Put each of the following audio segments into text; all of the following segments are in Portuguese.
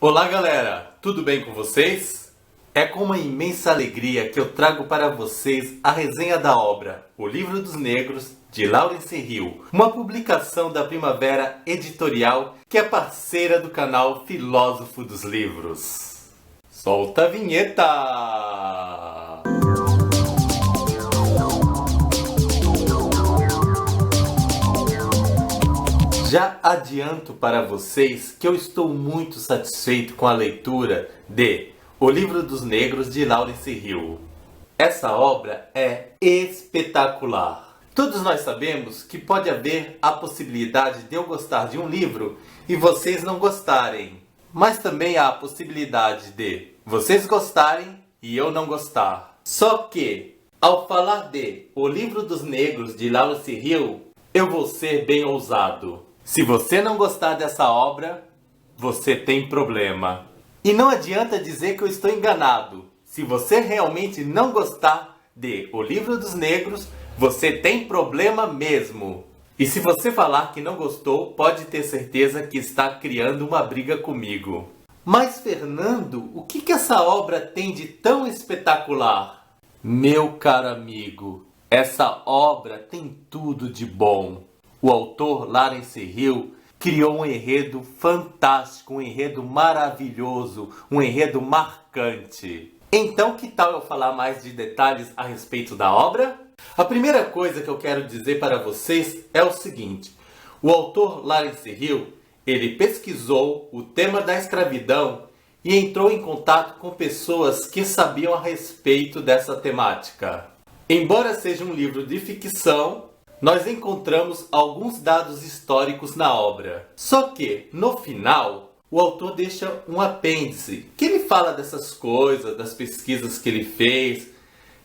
Olá galera, tudo bem com vocês? É com uma imensa alegria que eu trago para vocês a resenha da obra O Livro dos Negros, de Laurence Hill, uma publicação da Primavera Editorial que é parceira do canal Filósofo dos Livros. Solta a vinheta! Já adianto para vocês que eu estou muito satisfeito com a leitura de O Livro dos Negros, de Laurence Hill. Essa obra é espetacular. Todos nós sabemos que pode haver a possibilidade de eu gostar de um livro e vocês não gostarem. Mas também há a possibilidade de vocês gostarem e eu não gostar. Só que, ao falar de O Livro dos Negros, de Laurence Hill, eu vou ser bem ousado. Se você não gostar dessa obra, você tem problema. E não adianta dizer que eu estou enganado. Se você realmente não gostar de O Livro dos Negros, você tem problema mesmo. E se você falar que não gostou, pode ter certeza que está criando uma briga comigo. Mas Fernando, o que essa obra tem de tão espetacular? Meu caro amigo, essa obra tem tudo de bom. O autor Laurence Hill criou um enredo fantástico, um enredo maravilhoso, um enredo marcante. Então, que tal eu falar mais de detalhes a respeito da obra? A primeira coisa que eu quero dizer para vocês é o seguinte. O autor Laurence Hill, ele pesquisou o tema da escravidão e entrou em contato com pessoas que sabiam a respeito dessa temática. Embora seja um livro de ficção, nós encontramos alguns dados históricos na obra. Só que, no final, o autor deixa um apêndice, que ele fala dessas coisas, das pesquisas que ele fez,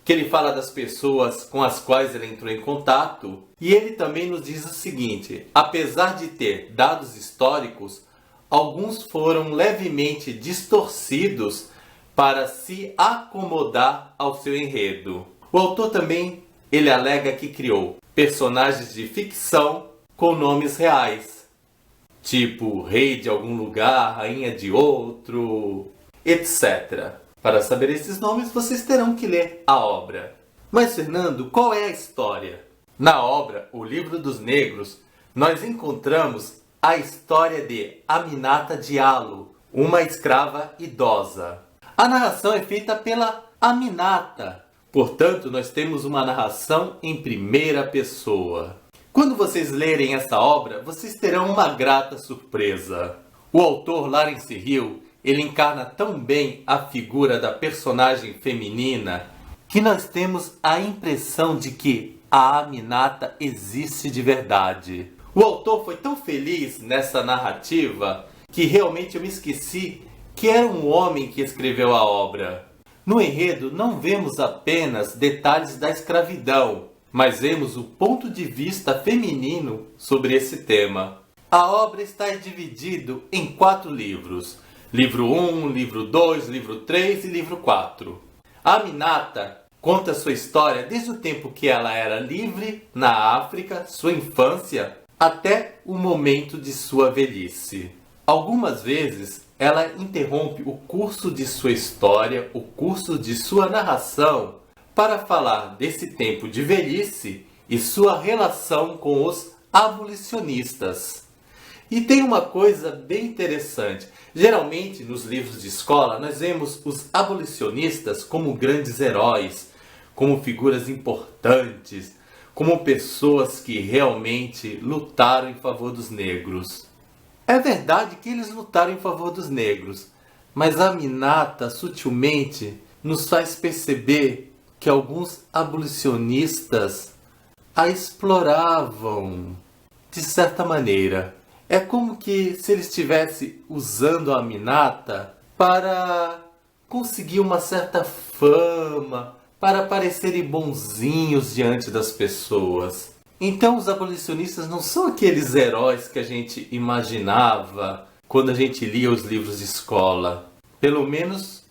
que ele fala das pessoas com as quais ele entrou em contato. E ele também nos diz o seguinte: apesar de ter dados históricos, alguns foram levemente distorcidos para se acomodar ao seu enredo. O autor também ele alega que criou personagens de ficção com nomes reais, tipo rei de algum lugar, rainha de outro, etc. Para saber esses nomes, vocês terão que ler a obra. Mas Fernando, qual é a história? Na obra O Livro dos Negros, nós encontramos a história de Aminata Diallo, uma escrava idosa. A narração é feita pela Aminata. Portanto, nós temos uma narração em primeira pessoa. Quando vocês lerem essa obra, vocês terão uma grata surpresa. O autor Laurence Hill, ele encarna tão bem a figura da personagem feminina que nós temos a impressão de que a Aminata existe de verdade. O autor foi tão feliz nessa narrativa que realmente eu me esqueci que era um homem que escreveu a obra. No enredo não vemos apenas detalhes da escravidão, mas vemos o ponto de vista feminino sobre esse tema. A obra está dividida em 4 livros. Livro 1, livro 2, livro 3 e livro 4. A Aminata conta sua história desde o tempo que ela era livre na África, sua infância, até o momento de sua velhice. Algumas vezes ela interrompe o curso de sua história, o curso de sua narração, para falar desse tempo de velhice e sua relação com os abolicionistas. E tem uma coisa bem interessante. Geralmente, nos livros de escola, nós vemos os abolicionistas como grandes heróis, como figuras importantes, como pessoas que realmente lutaram em favor dos negros. É verdade que eles lutaram em favor dos negros, mas a Aminata sutilmente nos faz perceber que alguns abolicionistas a exploravam de certa maneira. É como que se ele estivesse usando a Aminata para conseguir uma certa fama, para parecerem bonzinhos diante das pessoas. Então os abolicionistas não são aqueles heróis que a gente imaginava quando a gente lia os livros de escola. Pelo menos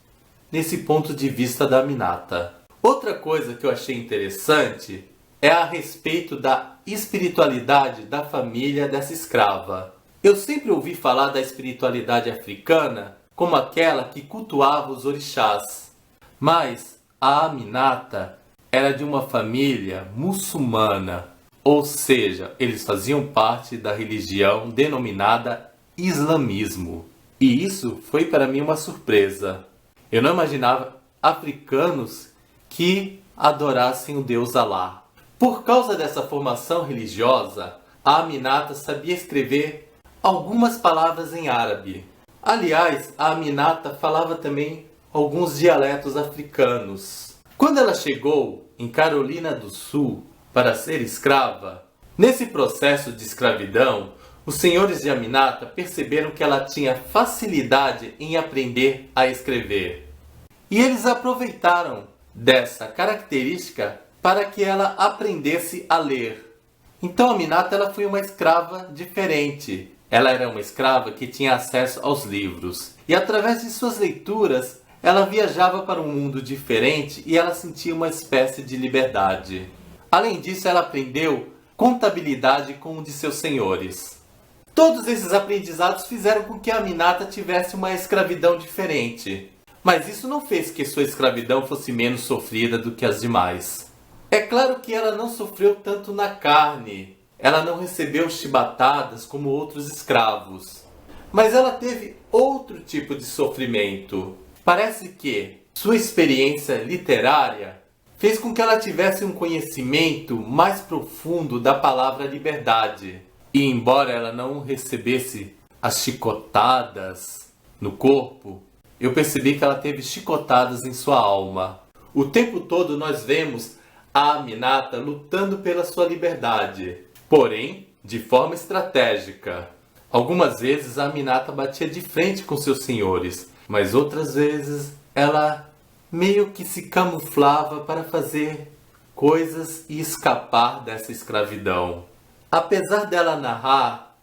nesse ponto de vista da Aminata. Outra coisa que eu achei interessante é a respeito da espiritualidade da família dessa escrava. Eu sempre ouvi falar da espiritualidade africana como aquela que cultuava os orixás. Mas a Aminata era de uma família muçulmana, ou seja, eles faziam parte da religião denominada islamismo. E isso foi para mim uma surpresa. Eu não imaginava africanos que adorassem o Deus Alá. Por causa dessa formação religiosa, a Aminata sabia escrever algumas palavras em árabe. Aliás, a Aminata falava também alguns dialetos africanos. Quando ela chegou em Carolina do Sul para ser escrava, nesse processo de escravidão, os senhores de Aminata perceberam que ela tinha facilidade em aprender a escrever. E eles aproveitaram dessa característica para que ela aprendesse a ler. Então Aminata ela foi uma escrava diferente. Ela era uma escrava que tinha acesso aos livros. E através de suas leituras, ela viajava para um mundo diferente e ela sentia uma espécie de liberdade. Além disso, ela aprendeu contabilidade com um de seus senhores. Todos esses aprendizados fizeram com que a Aminata tivesse uma escravidão diferente. Mas isso não fez que sua escravidão fosse menos sofrida do que as demais. É claro que ela não sofreu tanto na carne. Ela não recebeu chibatadas como outros escravos. Mas ela teve outro tipo de sofrimento. Parece que sua experiência literária fez com que ela tivesse um conhecimento mais profundo da palavra liberdade. E embora ela não recebesse as chicotadas no corpo, eu percebi que ela teve chicotadas em sua alma. O tempo todo nós vemos a Aminata lutando pela sua liberdade, porém de forma estratégica. Algumas vezes a Aminata batia de frente com seus senhores, mas outras vezes ela meio que se camuflava para fazer coisas e escapar dessa escravidão. Apesar dela narrar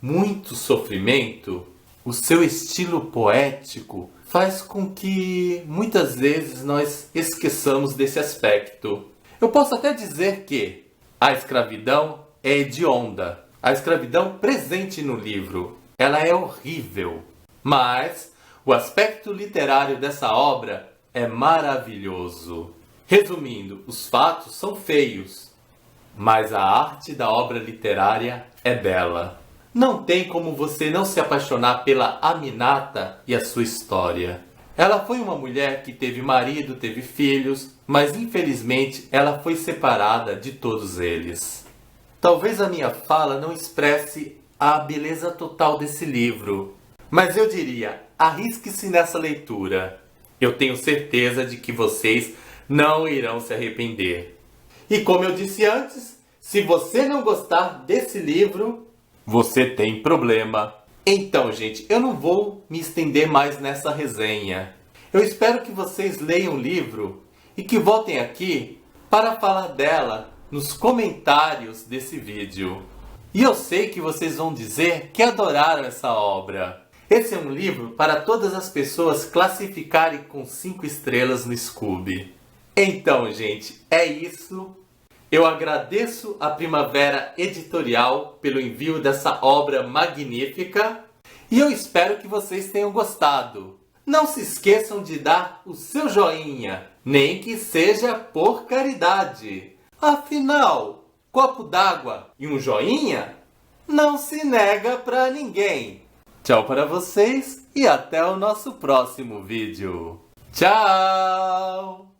muito sofrimento, o seu estilo poético faz com que muitas vezes nós esqueçamos desse aspecto. Eu posso até dizer que a escravidão é hedionda. A escravidão presente no livro, ela é horrível. Mas o aspecto literário dessa obra é maravilhoso. Resumindo, os fatos são feios, mas a arte da obra literária é bela. Não tem como você não se apaixonar pela Aminata e a sua história. Ela foi uma mulher que teve marido, teve filhos, mas infelizmente ela foi separada de todos eles. Talvez a minha fala não expresse a beleza total desse livro, mas eu diria, arrisque-se nessa leitura. Eu tenho certeza de que vocês não irão se arrepender. E como eu disse antes, se você não gostar desse livro, você tem problema. Então, gente, eu não vou me estender mais nessa resenha. Eu espero que vocês leiam o livro e que voltem aqui para falar dela nos comentários desse vídeo. E eu sei que vocês vão dizer que adoraram essa obra. Esse é um livro para todas as pessoas classificarem com 5 estrelas no Scooby. Então, gente, é isso. Eu agradeço a Primavera Editorial pelo envio dessa obra magnífica e eu espero que vocês tenham gostado. Não se esqueçam de dar o seu joinha, nem que seja por caridade. Afinal, copo d'água e um joinha não se nega pra ninguém. Tchau para vocês e até o nosso próximo vídeo. Tchau!